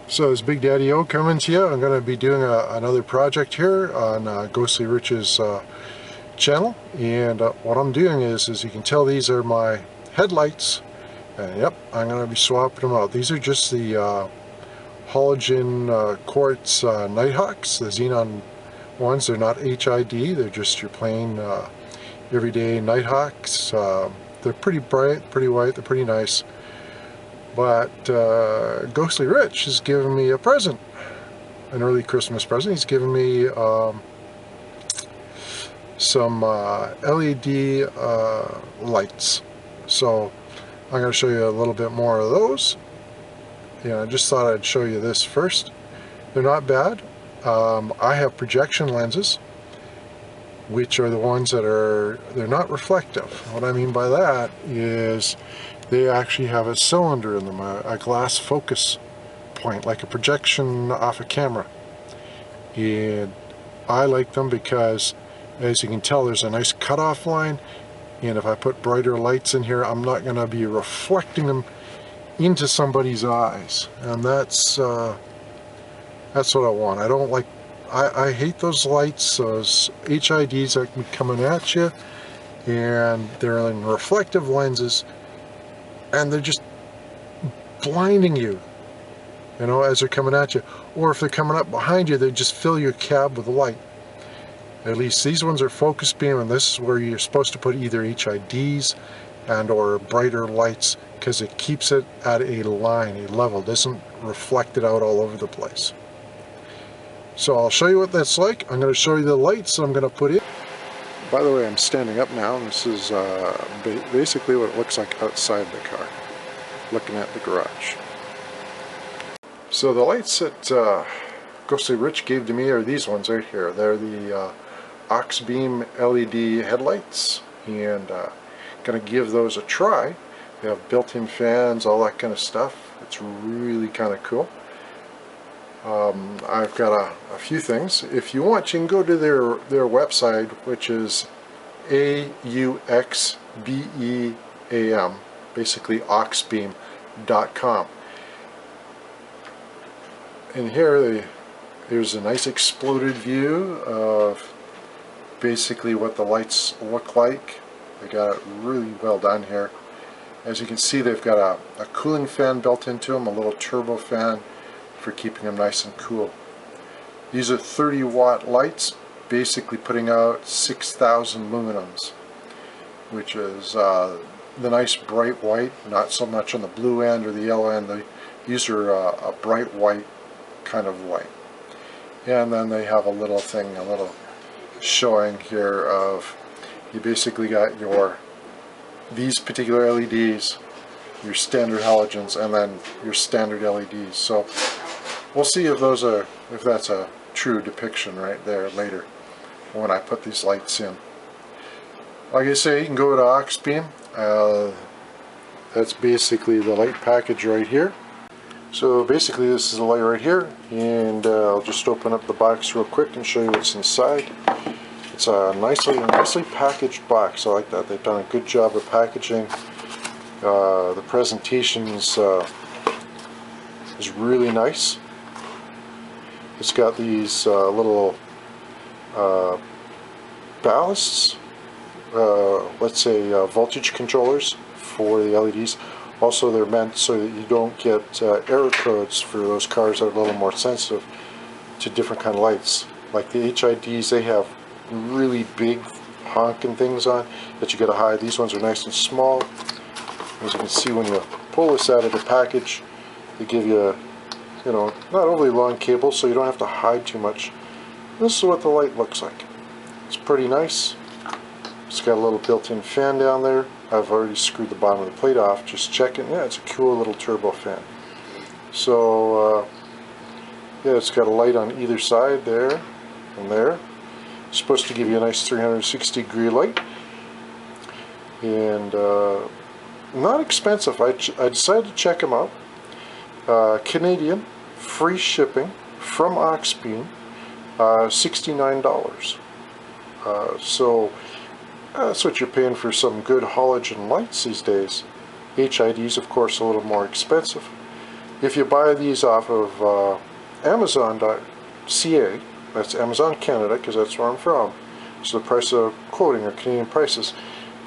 So it's Big Daddy O coming to you. I'm going to be doing another project here on Ghostly Rich's channel, and what I'm doing is, as you can tell, these are my headlights, and yep, I'm going to be swapping them out. These are just the halogen quartz Nighthawks, the xenon ones. They're not HID, they're just your plain everyday Nighthawks. They're pretty bright, pretty white, they're pretty nice. But Ghostly Rich has given me a present, an early Christmas present. He's given me some LED lights. So I'm going to show you a little bit more of those. I just thought I'd show you this first. They're not bad. I have projection lenses, which are the ones that they're not reflective. What I mean by that is they actually have a cylinder in them, a glass focus point, like a projection off a camera. And I like them because, as you can tell, there's a nice cutoff line, and if I put brighter lights in here, I'm not going to be reflecting them into somebody's eyes, and that's what I want. I don't like, I hate those lights, those HIDs that can be coming at you, and they're in reflective lenses, and they're just blinding you, as they're coming at you. Or if they're coming up behind you, they just fill your cab with light. At least these ones are focus beam, and this is where you're supposed to put either HIDs and or brighter lights, because it keeps it at a line, a level. It doesn't reflect it out all over the place. So I'll show you what that's like. I'm going to show you the lights that I'm going to put in. By the way, I'm standing up now, and this is basically what it looks like outside the car, looking at the garage. So the lights that Ghostly Rich gave to me are these ones right here. They're the auxbeam LED headlights, and going to give those a try. They have built-in fans, all that kind of stuff. It's really kind of cool. I've got a few things. If you want, you can go to their website, which is auxbeam, basically auxbeam.com. And here there's a nice exploded view of basically what the lights look like. They got it really well done here. As you can see, they've got a cooling fan built into them, a little turbo fan for keeping them nice and cool. These are 30-watt lights, basically putting out 6,000 luminums, which is the nice bright white, not so much on the blue end or the yellow end. These are a bright white kind of light. And then they have a little thing, a little showing here of, you basically got these particular LEDs, your standard halogens, and then your standard LEDs. So we'll see if that's a true depiction right there later when I put these lights in. Like I say, you can go to auxbeam. That's basically the light package right here. So basically this is the light right here, and I'll just open up the box real quick and show you what's inside. It's a nicely packaged box. I like that. They've done a good job of packaging. The presentation is really nice. It's got these little ballasts, let's say voltage controllers for the LEDs. Also, they're meant so that you don't get error codes for those cars that are a little more sensitive to different kind of lights. Like the HIDs, they have really big honking things on that you got to hide. These ones are nice and small. As you can see, when you pull this out of the package, they give you not overly long cable, so you don't have to hide too much. This is what the light looks like. It's pretty nice. It's got a little built-in fan down there. I've already screwed the bottom of the plate off, just checking. Yeah, it's a cool little turbo fan. So yeah, it's got a light on either side there and there. It's supposed to give you a nice 360-degree light, and not expensive. I decided to check them out. Canadian, free shipping from auxbeam, $69. So that's what you're paying for some good halogen lights these days. HIDs, of course, a little more expensive. If you buy these off of Amazon.ca, that's Amazon Canada, because that's where I'm from, so the price of quoting are Canadian prices,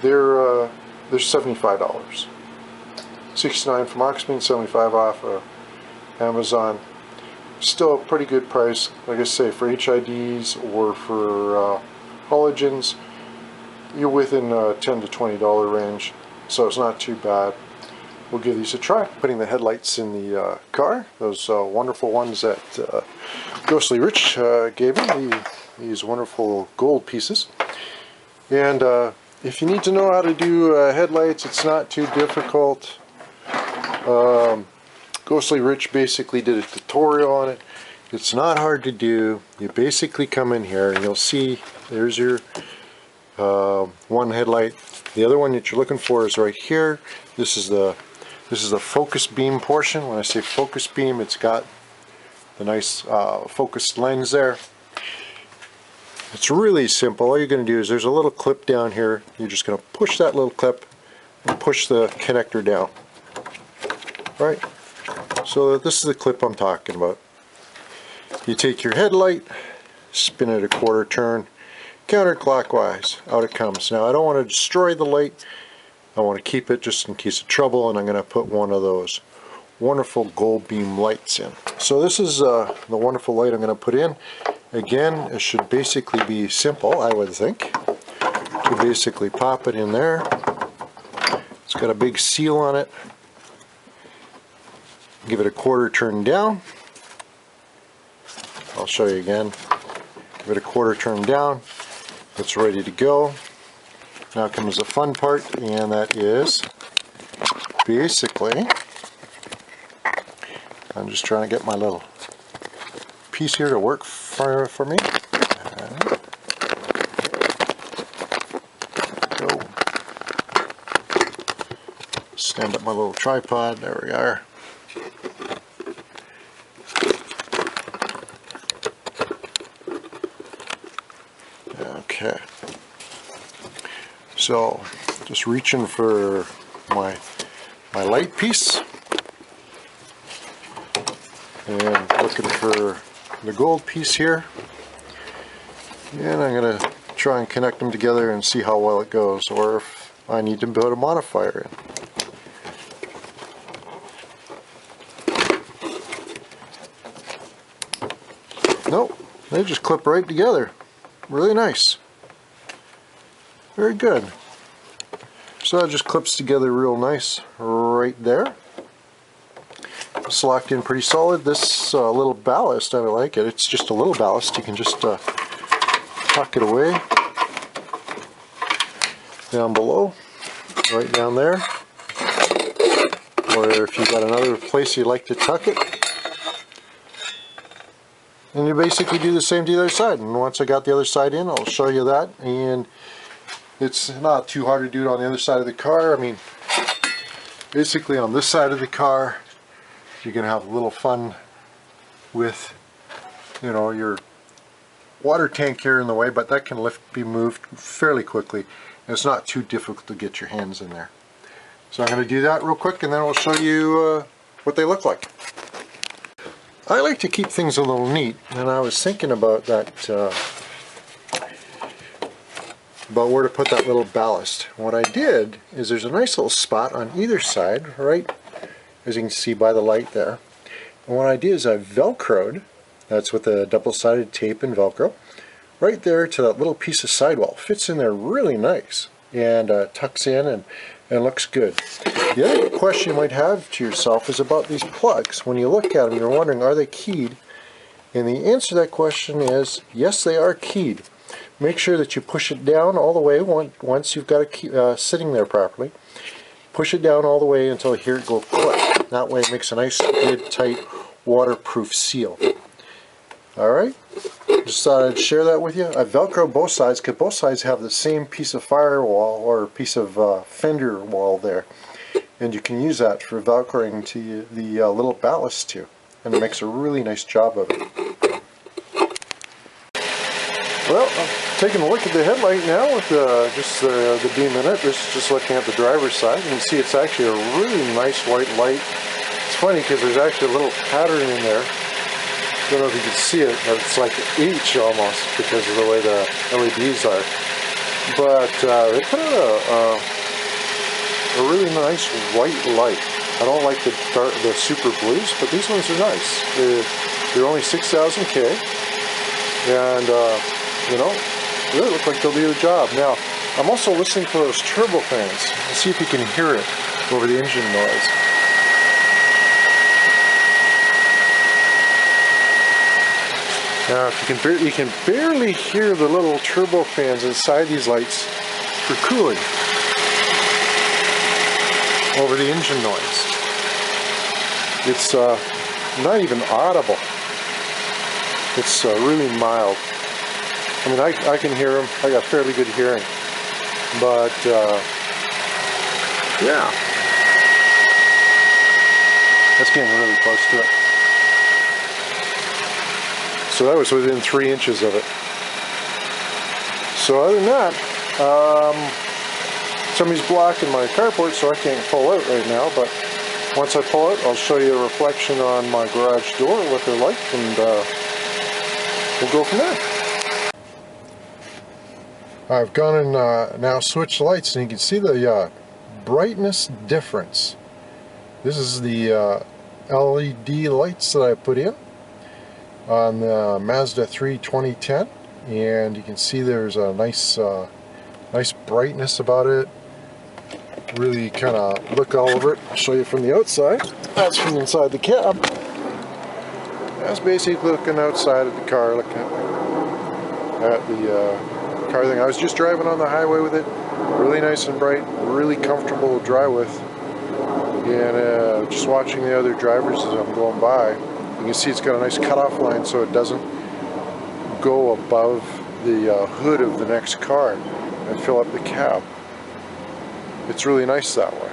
they're $75. 69 from auxbeam, 75 off of Amazon. Still a pretty good price, like I say, for HIDs or for halogens. You're within $10 to $20 range, so it's not too bad. We'll give these a try. Putting the headlights in the car, those wonderful ones that Ghostly Rich gave me, these wonderful gold pieces. And if you need to know how to do headlights, it's not too difficult. Ghostly Rich basically did a tutorial on it. It's not hard to do. You basically come in here and you'll see there's your one headlight. The other one that you're looking for is right here. This is the focus beam portion. When I say focus beam, it's got the nice focused lens there. It's really simple. All you're going to do is there's a little clip down here. You're just going to push that little clip and push the connector down. Right? So this is the clip I'm talking about. You take your headlight, spin it a quarter turn, counterclockwise, out it comes. Now I don't want to destroy the light. I want to keep it just in case of trouble, and I'm going to put one of those wonderful gold beam lights in. So this is the wonderful light I'm going to put in. Again, it should basically be simple, I would think. To basically pop it in there. It's got a big seal on it. Give it a quarter turn down. I'll show you again. Give it a quarter turn down. It's ready to go. Now comes the fun part, and that is basically, I'm just trying to get my little piece here to work for me. Go. Stand up my little tripod. There we are. Okay. So, just reaching for my light piece and looking for the gold piece here, and I'm going to try and connect them together and see how well it goes, or if I need to put a modifier in. Nope, they just clip right together. Really nice. Very good. So it just clips together real nice right there. It's locked in pretty solid. This little ballast, I like it. It's just a little ballast. You can just tuck it away down below, right down there. Or if you've got another place you'd like to tuck it. And you basically do the same to the other side. And once I got the other side in, I'll show you that. And it's not too hard to do it on the other side of the car. I mean, basically on this side of the car, you can have a little fun with, you know, your water tank here in the way, but that can be moved fairly quickly. And it's not too difficult to get your hands in there. So I'm going to do that real quick, and then I'll show you what they look like. I like to keep things a little neat, and I was thinking about that, about where to put that little ballast. What I did is there's a nice little spot on either side, right, as you can see by the light there. And what I did is I velcroed, that's with a double-sided tape and velcro, right there to that little piece of sidewall. Fits in there really nice and tucks in and looks good. The other question you might have to yourself is about these plugs. When you look at them, you're wondering, are they keyed? And the answer to that question is, yes, they are keyed. Make sure that you push it down all the way once you've got it sitting there properly. Push it down all the way until you hear it go click. That way it makes a nice, good, tight, waterproof seal. Alright, just thought I'd share that with you. I velcro both sides because both sides have the same piece of firewall or piece of fender wall there. And you can use that for velcroing to the little ballast too. And it makes a really nice job of it. Well, I'm taking a look at the headlight now with just the beam in it. This is just looking at the driver's side. You can see it's actually a really nice white light. It's funny because there's actually a little pattern in there. Don't know if you can see it, but it's like an H almost because of the way the LEDs are. But they put out a really nice white light. I don't like the super blues, but these ones are nice. They're only 6,000 K, and you know, really look like they'll do the job. Now, I'm also listening for those turbo fans. Let's see if you can hear it over the engine noise. Now, if you can barely hear the little turbo fans inside these lights for cooling over the engine noise. It's not even audible. It's really mild. I mean, I can hear them. I got fairly good hearing. But, yeah. That's getting really close to it. So that was within 3 inches of it. So other than that, somebody's blocking my carport, so I can't pull out right now, but once I pull out, I'll show you a reflection on my garage door, what they're like, and we'll go from there. I've gone and now switched lights, and you can see the brightness difference. This is the LED lights that I put in on the Mazda 3 2010, and you can see there's a nice brightness about it. Really kind of look all over it. I'll show you from the outside. That's from inside the cab. That's basically looking outside of the car, looking at the car thing. I was just driving on the highway with it. Really nice and bright, really comfortable to drive with. And just watching the other drivers as I'm going by, you can see it's got a nice cutoff line so it doesn't go above the hood of the next car and fill up the cab. It's really nice that way.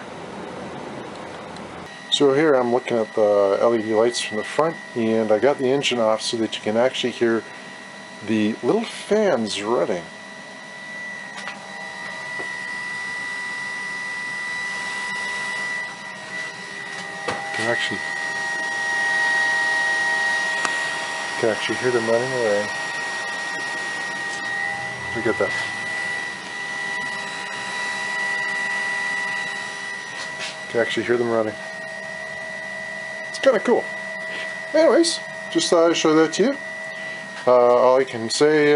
So here I'm looking at the LED lights from the front, and I got the engine off so that you can actually hear the little fans running. You can actually hear them running away. Look at that. You can actually hear them running. It's kind of cool. Anyways, just thought I'd show that to you. All I can say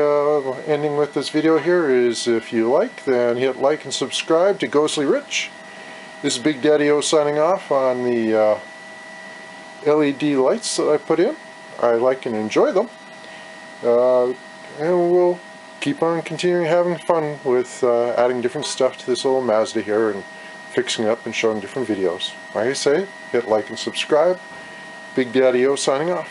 ending with this video here is if you like, then hit like and subscribe to Ghostly Rich. This is Big Daddy O signing off on the LED lights that I put in. I like and enjoy them. And we'll keep on continuing having fun with adding different stuff to this little Mazda here and fixing up and showing different videos. Like I say, hit like and subscribe. Big Daddy O signing off.